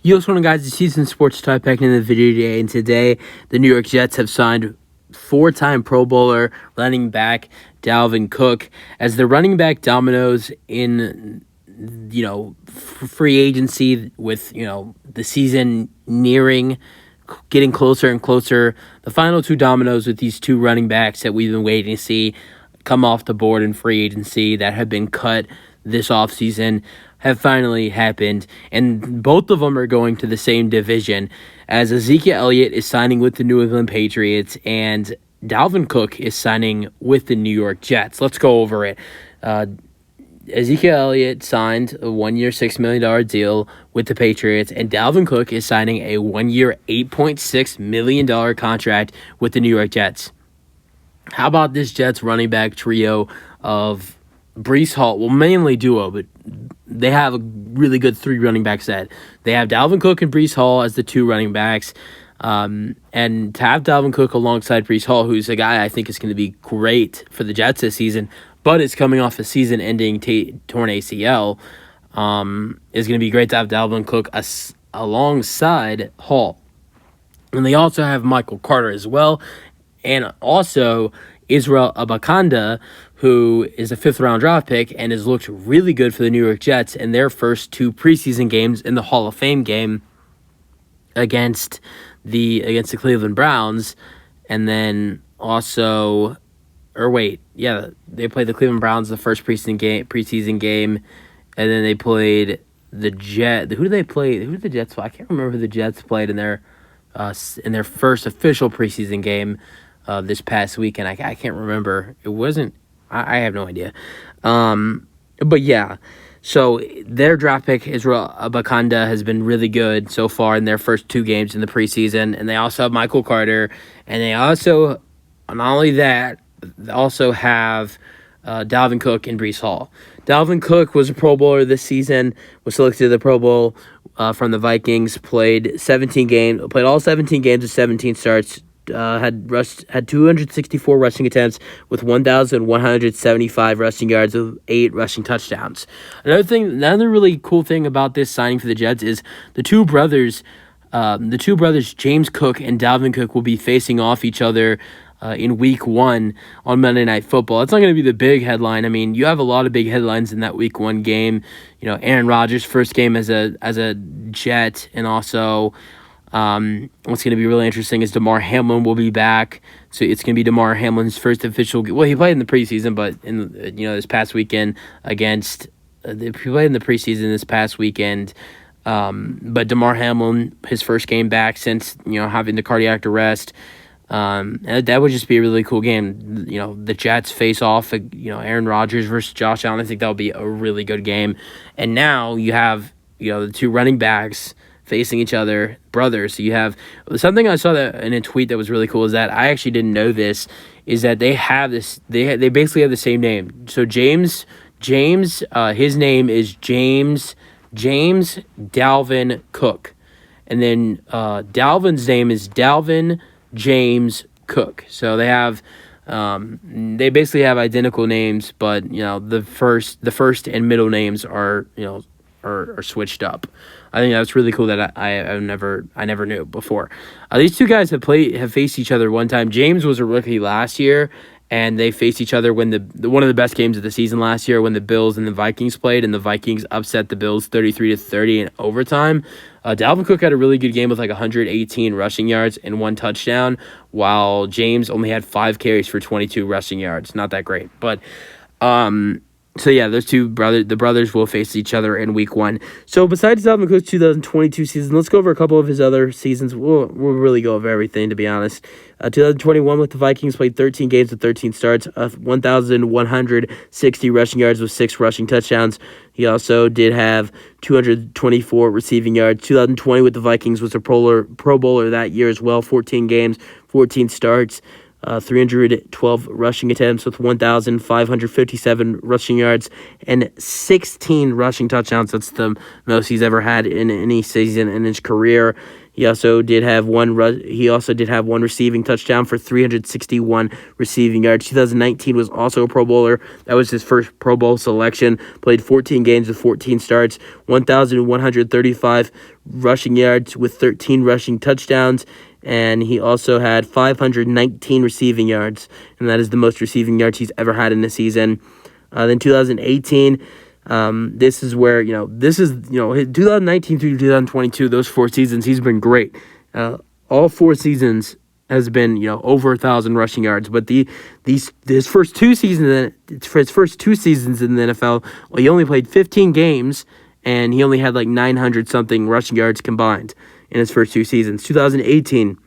Yo, what's going on, guys? The Season Sports Talk back in the video today, and today the New York Jets have signed four-time Pro Bowler running back Dalvin Cook as the running back dominoes in free agency with the season nearing, getting closer and closer. The final two dominoes with these two running backs that we've been waiting to see come off the board in free agency that have been cut this offseason have finally happened, and both of them are going to the same division, as Ezekiel Elliott is signing with the New England Patriots and Dalvin Cook is signing with the New York Jets. Let's go over it. Ezekiel Elliott signed a 1-year, $6 million deal with the Patriots, and Dalvin Cook is signing a 1-year, $8.6 million contract with the New York Jets. How about this Jets running back trio of Breece Hall? Well, mainly duo, but they have a really good three running back set. They have Dalvin Cook and Breece Hall as the two running backs. And to have Dalvin Cook alongside Breece Hall, who's a guy I think is going to be great for the Jets this season, but is coming off a season-ending torn ACL, is going to be great to have Dalvin Cook alongside Hall. And they also have Michael Carter as well, and also Israel Abakanda, who is a fifth-round draft pick and has looked really good for the New York Jets in their first two preseason games in the Hall of Fame game against the Cleveland Browns, and then also, they played the Cleveland Browns the first preseason game, and then they played the Jets. Who did they play? Who did the Jets play? I can't remember who the Jets played in their first official preseason game this past weekend. I can't remember. It wasn't. I have no idea. But yeah, so their draft pick, Israel Abakanda, has been really good so far in their first two games in the preseason. And they also have Michael Carter. And they also, not only that, they also have Dalvin Cook and Breece Hall. Dalvin Cook was a Pro Bowler this season, was selected to the Pro Bowl from the Vikings, played all 17 games with 17 starts, had 264 rushing attempts with 1,175 rushing yards with 8 rushing touchdowns. Another really cool thing about this signing for the Jets is the two brothers, James Cook and Dalvin Cook, will be facing off each other in Week 1 on Monday Night Football. It's not going to be the big headline. I mean, you have a lot of big headlines in that Week 1 game. Aaron Rodgers' first game as a Jet, and also what's going to be really interesting is Damar Hamlin will be back. So it's going to be Damar Hamlin's first official game. Well, he played in the preseason, but in this past weekend he played in the preseason this past weekend. But Damar Hamlin, his first game back since having the cardiac arrest. And that would just be a really cool game. The Jets face off, Aaron Rodgers versus Josh Allen. I think that would be a really good game. And now you have the two running backs facing each other, brothers. So you have something I saw that in a tweet that was really cool, is that I actually didn't know this, is that they have this, they basically have the same name. So James, his name is James Dalvin Cook, and then Dalvin's name is Dalvin James Cook. So they basically have identical names, but the first and middle names are switched up. I think that's really cool that I never knew before. These two guys have faced each other one time. James was a rookie last year, and they faced each other when one of the best games of the season last year, when the Bills and the Vikings played, and the Vikings upset the Bills 33-30 in overtime. Dalvin Cook had a really good game with 118 rushing yards and 1 touchdown, while James only had 5 carries for 22 rushing yards. Not that great, but so yeah, those the brothers will face each other in Week 1. So besides Dalvin Cook's 2022 season, let's go over a couple of his other seasons. We'll really go over everything, to be honest. 2021 with the Vikings, played 13 games with 13 starts, 1,160 rushing yards with 6 rushing touchdowns. He also did have 224 receiving yards. 2020 with the Vikings was a Pro Bowler that year as well. 14 games, 14 starts. 312 rushing attempts with 1,557 rushing yards and 16 rushing touchdowns. That's the most he's ever had in any season in his career. He also did have one receiving touchdown for 361 receiving yards. 2019 was also a Pro Bowler. That was his first Pro Bowl selection. Played 14 games with 14 starts, 1,135 rushing yards with 13 rushing touchdowns. And he also had 519 receiving yards, and that is the most receiving yards he's ever had in a season. Then 2018, this is where, 2019 through 2022, those 4 seasons, he's been great. All 4 seasons has been, over 1,000 rushing yards. But his first 2 seasons in the NFL, well, he only played 15 games, and he only had like 900 something rushing yards combined in his first 2 seasons. 2018,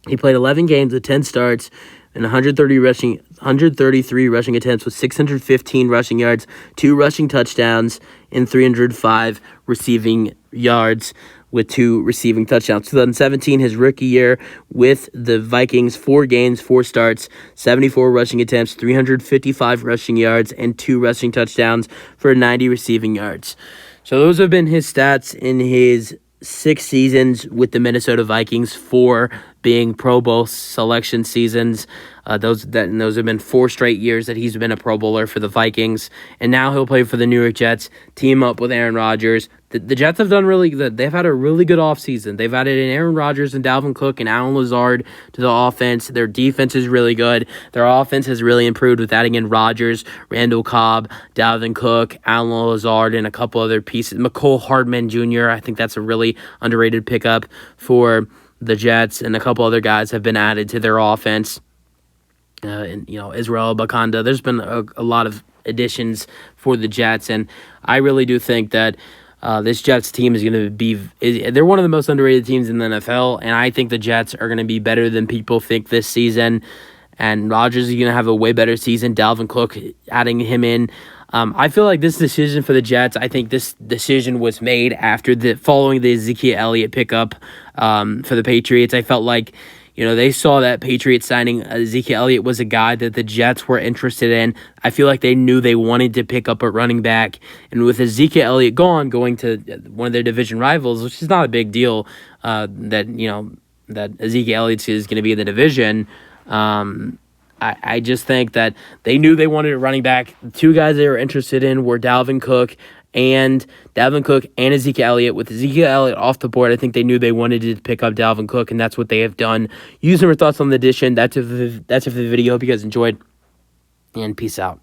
he played 11 games with 10 starts and 133 rushing attempts with 615 rushing yards, 2 rushing touchdowns, and 305 receiving yards with 2 receiving touchdowns. 2017, his rookie year with the Vikings, 4 games, 4 starts, 74 rushing attempts, 355 rushing yards, and 2 rushing touchdowns for 90 receiving yards. So those have been his stats in his 6 seasons with the Minnesota Vikings, 4 being Pro Bowl selection seasons. Those have been 4 straight years that he's been a Pro Bowler for the Vikings, and now he'll play for the New York Jets, team up with Aaron Rodgers. The Jets have done really good. They've had a really good offseason. They've added in Aaron Rodgers and Dalvin Cook and Allen Lazard to the offense. Their defense is really good. Their offense has really improved with adding in Rodgers, Randall Cobb, Dalvin Cook, Allen Lazard, and a couple other pieces. McCole Hardman Jr., I think that's a really underrated pickup for the Jets, and a couple other guys have been added to their offense. Israel Bakanda. There's been a lot of additions for the Jets, and I really do think that this Jets team is going to they're one of the most underrated teams in the NFL, and I think the Jets are going to be better than people think this season, and Rodgers is going to have a way better season. Dalvin Cook, adding him in. I feel like this decision for the Jets, I think this decision was made following the Ezekiel Elliott pickup for the Patriots. I felt like, they saw that Patriots signing Ezekiel Elliott was a guy that the Jets were interested in. I feel like they knew they wanted to pick up a running back. And with Ezekiel Elliott going to one of their division rivals, which is not a big deal, that Ezekiel Elliott is going to be in the division, I just think that they knew they wanted a running back. The 2 guys they were interested in were Dalvin Cook and Ezekiel Elliott. With Ezekiel Elliott off the board, I think they knew they wanted to pick up Dalvin Cook, and that's what they have done. Use your thoughts on the addition. That's it for the video. Hope you guys enjoyed, and peace out.